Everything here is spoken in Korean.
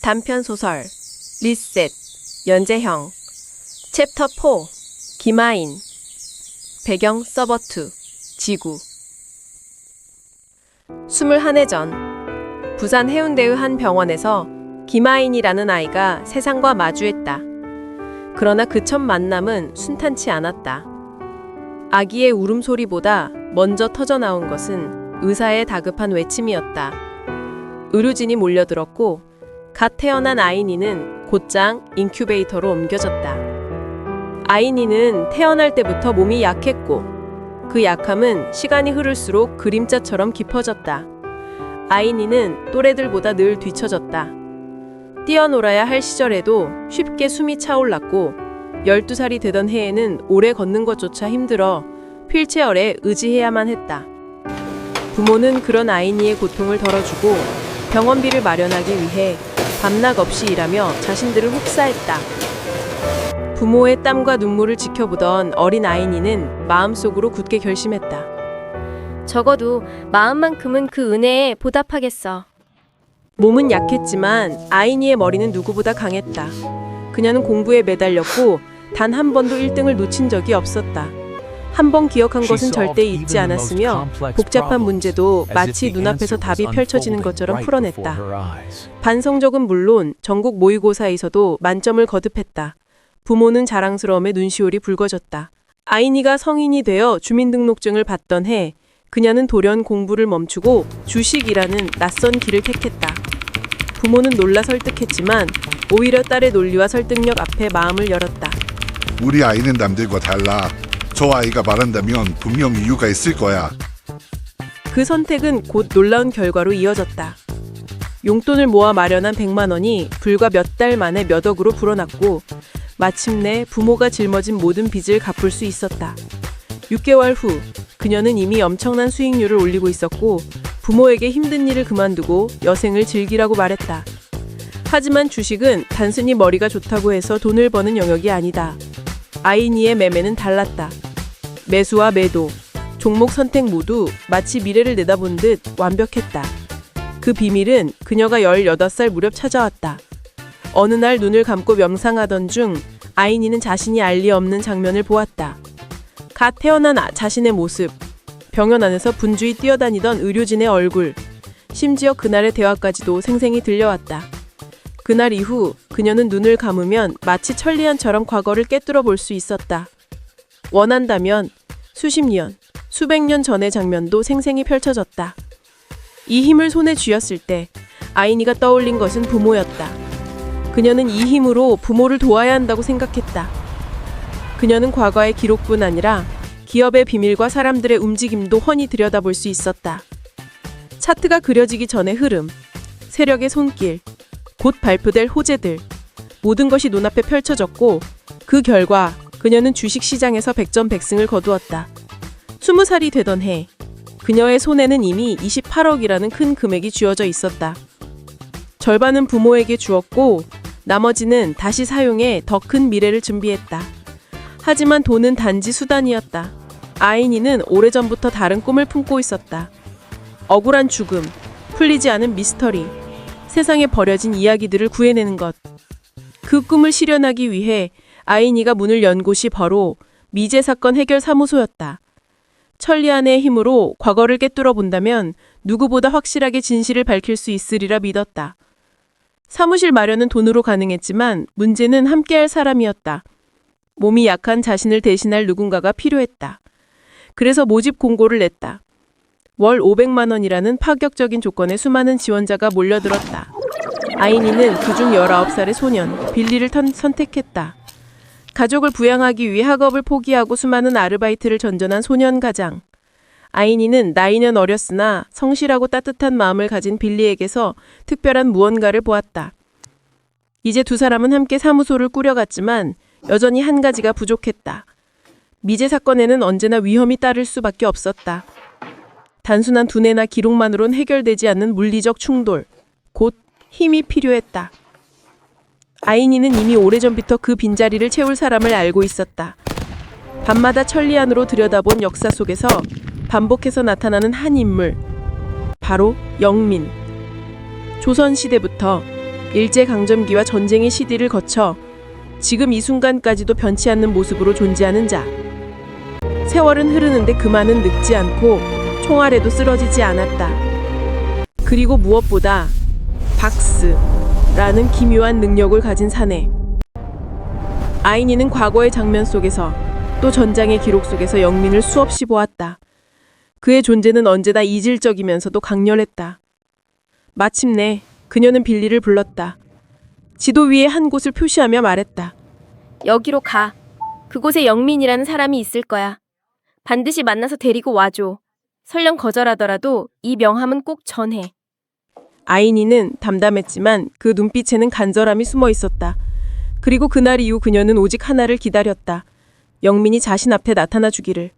단편소설 리셋 연재형 챕터 4 김아인 배경 서버2 지구 21해 전 부산 해운대의 한 병원에서 김아인이라는 아이가 세상과 마주했다. 그러나 그 첫 만남은 순탄치 않았다. 아기의 울음소리보다 먼저 터져나온 것은 의사의 다급한 외침이었다. 의료진이 몰려들었고 갓 태어난 아인이는 곧장 인큐베이터로 옮겨졌다. 아인이는 태어날 때부터 몸이 약했고 그 약함은 시간이 흐를수록 그림자처럼 깊어졌다. 아인이는 또래들보다 늘 뒤처졌다. 뛰어놀아야 할 시절에도 쉽게 숨이 차올랐고 12살이 되던 해에는 오래 걷는 것조차 힘들어 휠체어에 의지해야만 했다. 부모는 그런 아인이의 고통을 덜어주고 병원비를 마련하기 위해 밤낮 없이 일하며 자신들을 혹사했다. 부모의 땀과 눈물을 지켜보던 어린 아인이는 마음속으로 굳게 결심했다. 적어도 마음만큼은 그 은혜에 보답하겠어. 몸은 약했지만 아인이의 머리는 누구보다 강했다. 그녀는 공부에 매달렸고 단 한 번도 1등을 놓친 적이 없었다. 한 번 기억한 것은 절대 잊지 않았으며 복잡한 문제도 마치 눈앞에서 답이 펼쳐지는 것처럼 풀어냈다. 반성적은 물론 전국 모의고사에서도 만점을 거듭했다. 부모는 자랑스러움에 눈시울이 붉어졌다. 아인이가 성인이 되어 주민등록증을 받던 해 그녀는 돌연 공부를 멈추고 주식이라는 낯선 길을 택했다. 부모는 놀라 설득했지만 오히려 딸의 논리와 설득력 앞에 마음을 열었다. 우리 아이는 남들과 달라. 저 아이가 말한다면 분명 이유가 있을 거야. 그 선택은 곧 놀라운 결과로 이어졌다. 용돈을 모아 마련한 100만 원이 불과 몇 달 만에 몇 억으로 불어났고 마침내 부모가 짊어진 모든 빚을 갚을 수 있었다. 6개월 후 그녀는 이미 엄청난 수익률을 올리고 있었고 부모에게 힘든 일을 그만두고 여생을 즐기라고 말했다. 하지만 주식은 단순히 머리가 좋다고 해서 돈을 버는 영역이 아니다. 아인이의 매매는 달랐다. 매수와 매도, 종목 선택 모두 마치 미래를 내다본 듯 완벽했다. 그 비밀은 그녀가 18살 무렵 찾아왔다. 어느 날 눈을 감고 명상하던 중 아인이는 자신이 알 리 없는 장면을 보았다. 갓 태어난 자신의 모습, 병원 안에서 분주히 뛰어다니던 의료진의 얼굴, 심지어 그날의 대화까지도 생생히 들려왔다. 그날 이후 그녀는 눈을 감으면 마치 천리안처럼 과거를 꿰뚫어 볼 수 있었다. 원한다면 수십 년, 수백 년 전의 장면도 생생히 펼쳐졌다. 이 힘을 손에 쥐었을 때 아인이가 떠올린 것은 부모였다. 그녀는 이 힘으로 부모를 도와야 한다고 생각했다. 그녀는 과거의 기록뿐 아니라 기업의 비밀과 사람들의 움직임도 훤히 들여다볼 수 있었다. 차트가 그려지기 전의 흐름, 세력의 손길, 곧 발표될 호재들, 모든 것이 눈앞에 펼쳐졌고 그 결과 그녀는 주식시장에서 백전백승을 거두었다. 20살이 되던 해, 그녀의 손에는 이미 28억이라는 큰 금액이 쥐어져 있었다. 절반은 부모에게 주었고 나머지는 다시 사용해 더 큰 미래를 준비했다. 하지만 돈은 단지 수단이었다. 아인이는 오래전부터 다른 꿈을 품고 있었다. 억울한 죽음, 풀리지 않은 미스터리, 세상에 버려진 이야기들을 구해내는 것. 그 꿈을 실현하기 위해 아인이가 문을 연 곳이 바로 미제 사건 해결 사무소였다. 천리안의 힘으로 과거를 꿰뚫어 본다면 누구보다 확실하게 진실을 밝힐 수 있으리라 믿었다. 사무실 마련은 돈으로 가능했지만 문제는 함께할 사람이었다. 몸이 약한 자신을 대신할 누군가가 필요했다. 그래서 모집 공고를 냈다. 월 500만 원이라는 파격적인 조건에 수많은 지원자가 몰려들었다. 아인이는 그중 19살의 소년 빌리를 선택했다. 가족을 부양하기 위해 학업을 포기하고 수많은 아르바이트를 전전한 소년 가장. 아인이는 나이는 어렸으나 성실하고 따뜻한 마음을 가진 빌리에게서 특별한 무언가를 보았다. 이제 두 사람은 함께 사무소를 꾸려갔지만 여전히 한 가지가 부족했다. 미제 사건에는 언제나 위험이 따를 수밖에 없었다. 단순한 두뇌나 기록만으론 해결되지 않는 물리적 충돌, 곧 힘이 필요했다. 아인이는 이미 오래전부터 그 빈자리를 채울 사람을 알고 있었다. 밤마다 천리안으로 들여다본 역사 속에서 반복해서 나타나는 한 인물, 바로 영민. 조선시대부터 일제강점기와 전쟁의 시대를 거쳐 지금 이 순간까지도 변치 않는 모습으로 존재하는 자. 세월은 흐르는데 그만은 늙지 않고 총알에도 쓰러지지 않았다. 그리고 무엇보다 박스라는 기묘한 능력을 가진 사내. 아인이는 과거의 장면 속에서 또 전장의 기록 속에서 영민을 수없이 보았다. 그의 존재는 언제나 이질적이면서도 강렬했다. 마침내 그녀는 빌리를 불렀다. 지도 위에 한 곳을 표시하며 말했다. 여기로 가. 그곳에 영민이라는 사람이 있을 거야. 반드시 만나서 데리고 와줘. 설령 거절하더라도 이 명함은 꼭 전해. 아인이는 담담했지만 그 눈빛에는 간절함이 숨어 있었다. 그리고 그날 이후 그녀는 오직 하나를 기다렸다. 영민이 자신 앞에 나타나 주기를.